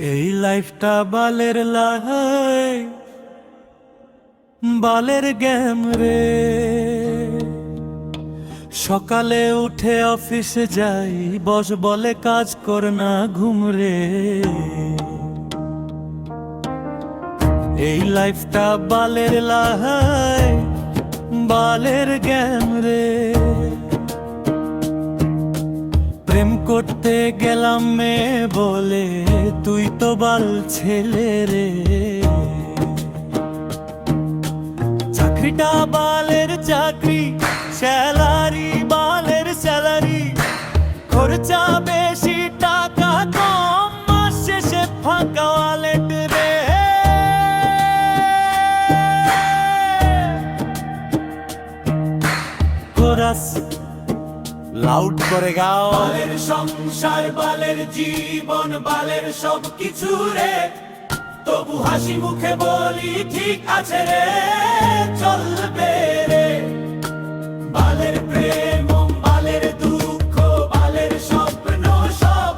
এই লাইফটা বালের লাই, বালের গেম রে। সকালে উঠে অফিসে যাই, বস বলে কাজ কর না ঘুম রে। এই লাইফটা বালের লাই, বালের গেম রে। প্রেম করতে গেলাম মেয়ে বলে, তুই তো বাল ছেলে রে। চাকরিটা বালের চাকরি, স্যালারি বালের স্যালারি। খরচা বেশি টাকা কম, মাস শেষে ফাঁকা ওয়ালেট রে। কোরাস লাউড করে গাও। বালের সংসার, বালের জীবন, বালের সব কিছু রে। তবু হাসি মুখে বলি ঠিক আছে রে, চলবে রে। বালের প্রেম, বালের দুঃখ, বালের স্বপ্ন সব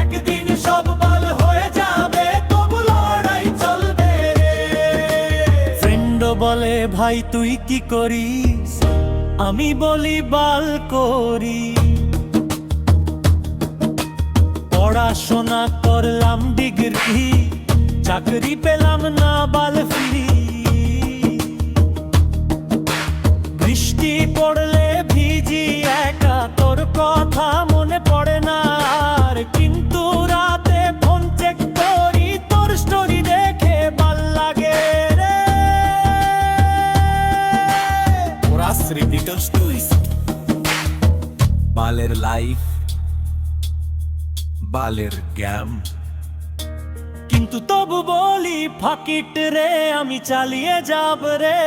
একদিন সব বাল হয়ে যাবে, তবু লড়াই চলবে রে। ফ্রেন্ড বলে ভাই তুই কি করিস, আমি বলি বাল করি। পড়াশোনা করলাম ডিগ্রি, চাকরি পেলাম না বাল ফ্রি। বৃষ্টি পড়লে ভিজি একা, তোর কথা মনে পড়ে না আর। কিন্তু রাতে ফোন চেক করি, তোর স্টোরি দেখে ভাল লাগে রে। Chorus রিপিটার্স twist. বালের লাইফ, বালের গেম, কিন্তু তবু বলি ফাকিট রে, আমি চালিয়ে যাব রে।